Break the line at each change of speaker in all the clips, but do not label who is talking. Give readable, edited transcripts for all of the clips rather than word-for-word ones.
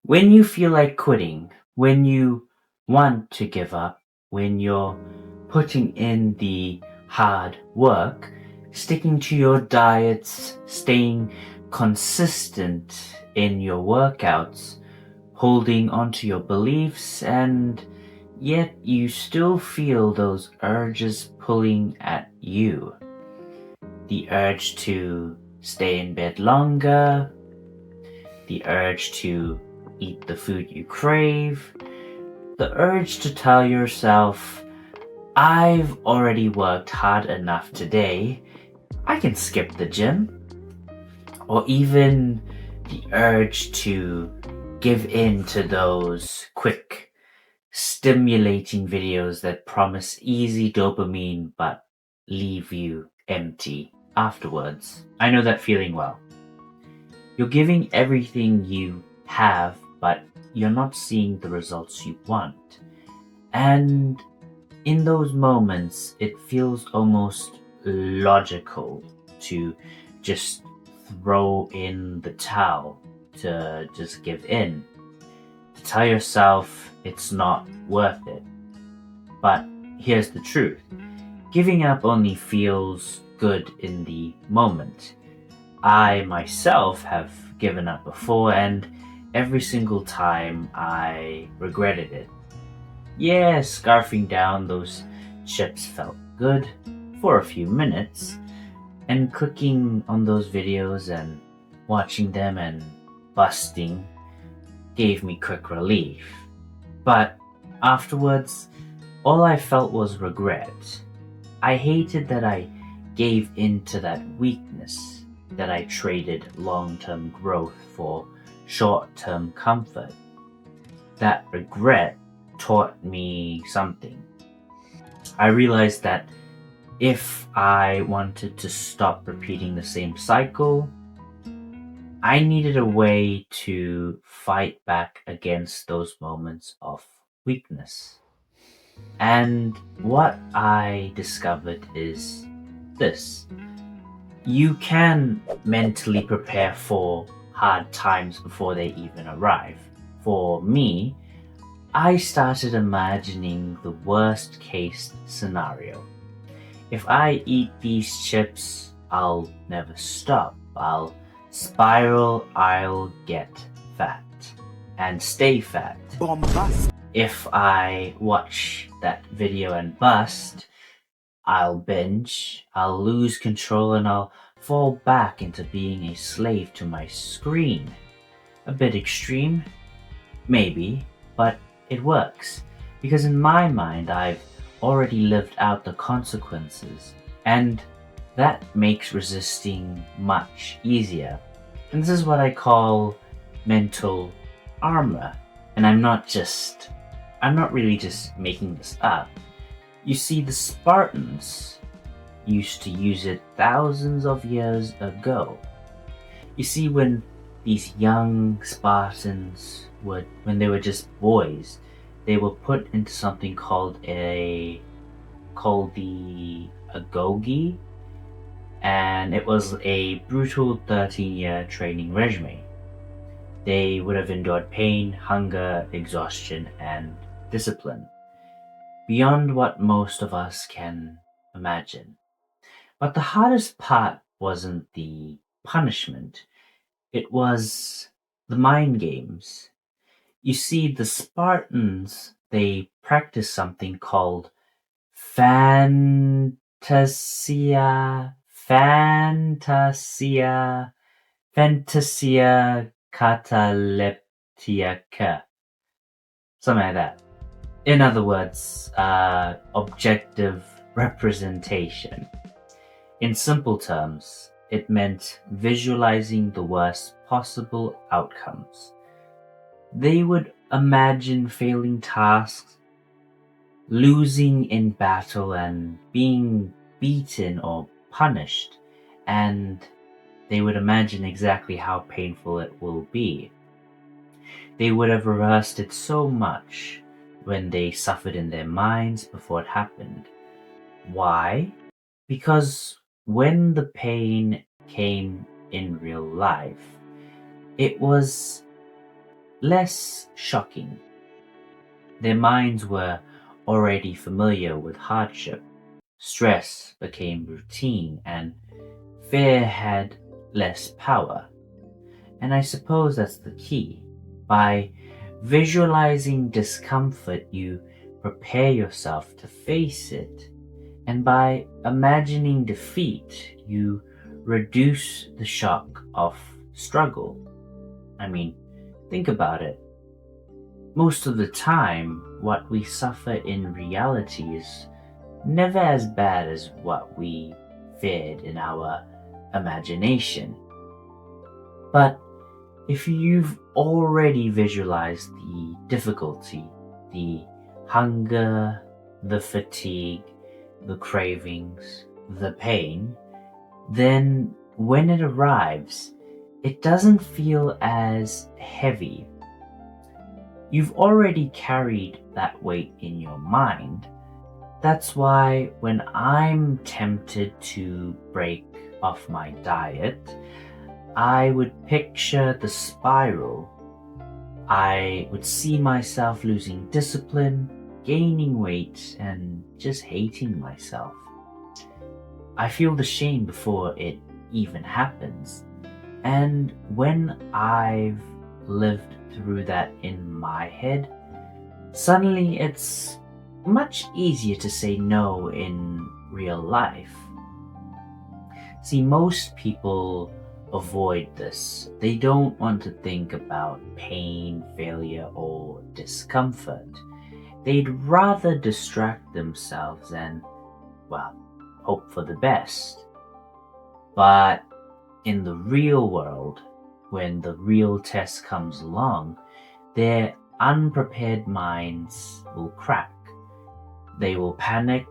When you feel like quitting, when you want to give up, when you're putting in the hard work, sticking to your diets, staying consistent in your workouts, holding onto your beliefs, and yet you still feel those urges pulling at you. The urge to stay in bed longer, the urge to eat the food you crave, the urge to tell yourself, I've already worked hard enough today, I can skip the gym, or even the urge to give in to those quick, stimulating videos that promise easy dopamine but leave you empty afterwards. I know that feeling well. You're giving everything you have, but you're not seeing the results you want. And in those moments, it feels almost logical to just throw in the towel, to just give in, to tell yourself it's not worth it. But here's the truth. Giving up only feels good in the moment. I myself have given up before, and every single time I regretted it. Yeah, scarfing down those chips felt good for a few minutes, and clicking on those videos and watching them and busting gave me quick relief. But afterwards, all I felt was regret. I hated that I gave in to that weakness, that I traded long-term growth for short-term comfort. That regret taught me something. I realized that if I wanted to stop repeating the same cycle, I needed a way to fight back against those moments of weakness. And what I discovered is this. You can mentally prepare for hard times before they even arrive. For me, I started imagining the worst case scenario. If I eat these chips, I'll never stop. I'll spiral, I'll get fat and stay fat.
Bombast.
If I watch that video and bust, I'll binge, I'll lose control, and I'll fall back into being a slave to my screen. A bit extreme? Maybe, but it works. Because in my mind, I've already lived out the consequences, and that makes resisting much easier. And this is what I call mental armor. And I'm not really just making this up. You see, the Spartans used to use it thousands of years ago. You see, when these young Spartans when they were just boys, they were put into something called the agoge, and it was a brutal 13-year training regime. They would have endured pain, hunger, exhaustion, and discipline, beyond what most of us can imagine. But the hardest part wasn't the punishment, it was the mind games. You see, the Spartans, they practiced something called fantasia cataleptica, something like that. In other words, objective representation. In simple terms, it meant visualizing the worst possible outcomes. They would imagine failing tasks, losing in battle, and being beaten or punished, and they would imagine exactly how painful it will be. They would have rehearsed it so much when they suffered in their minds before it happened. Why? Because when the pain came in real life, it was less shocking. Their minds were already familiar with hardship. Stress became routine and fear had less power. And I suppose that's the key. By visualizing discomfort, you prepare yourself to face it. And by imagining defeat, you reduce the shock of struggle. I mean, think about it. Most of the time, what we suffer in reality is never as bad as what we feared in our imagination. But if you've already visualized the difficulty, the hunger, the fatigue, the cravings, the pain, then when it arrives, it doesn't feel as heavy. You've already carried that weight in your mind. That's why when I'm tempted to break off my diet, I would picture the spiral. I would see myself losing discipline, gaining weight, and just hating myself. I feel the shame before it even happens. And when I've lived through that in my head, suddenly it's much easier to say no in real life. See, most people avoid this. They don't want to think about pain, failure, or discomfort. They'd rather distract themselves and, well, hope for the best. But in the real world, when the real test comes along, their unprepared minds will crack. They will panic,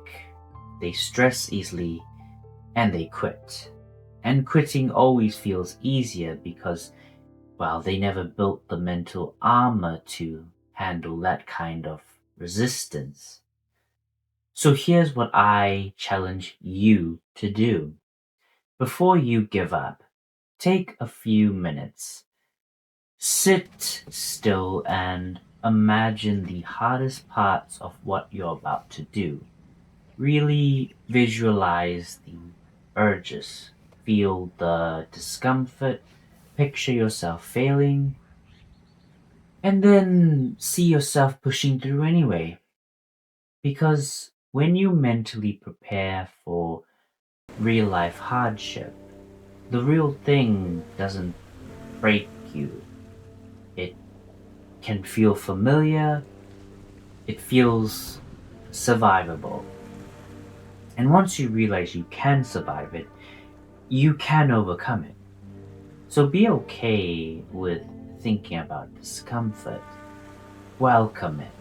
they stress easily, and they quit. And quitting always feels easier because, well, they never built the mental armor to handle that kind of resistance. So here's what I challenge you to do. Before you give up, take a few minutes. Sit still and imagine the hardest parts of what you're about to do. Really visualize the urges, feel the discomfort, picture yourself failing, and then see yourself pushing through anyway. Because when you mentally prepare for real life hardship, the real thing doesn't break you. It can feel familiar, it feels survivable. And once you realize you can survive it, you can overcome it. So be okay with thinking about discomfort. Welcome it.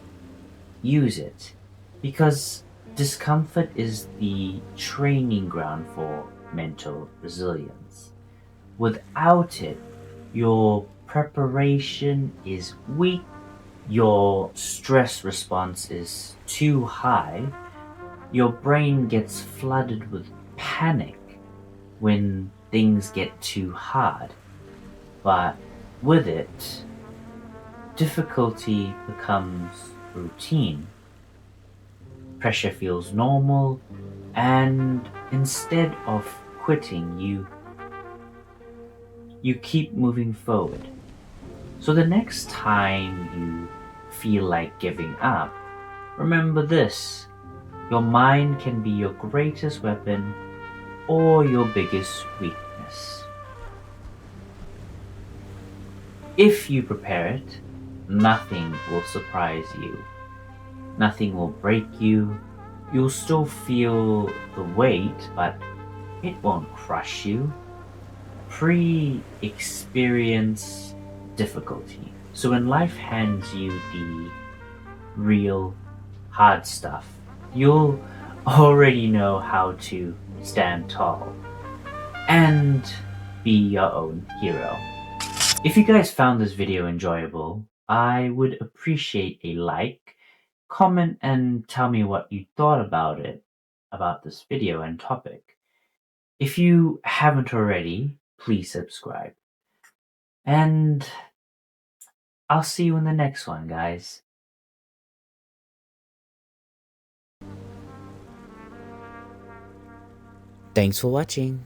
Use it. Because discomfort is the training ground for mental resilience. Without it, your preparation is weak, your stress response is too high, your brain gets flooded with panic when things get too hard. But with it, difficulty becomes routine. Pressure feels normal, and instead of quitting, you keep moving forward. So the next time you feel like giving up, remember this: your mind can be your greatest weapon or your biggest weakness. If you prepare it, nothing will surprise you. Nothing will break you. You'll still feel the weight, but it won't crush you. Pre-experience difficulty. So when life hands you the real hard stuff, you'll already know how to stand tall and be your own hero. If you guys found this video enjoyable, I would appreciate a like, comment, and tell me what you thought about it, about this video and topic. If you haven't already, please subscribe. And I'll see you in the next one, guys.
Thanks for watching.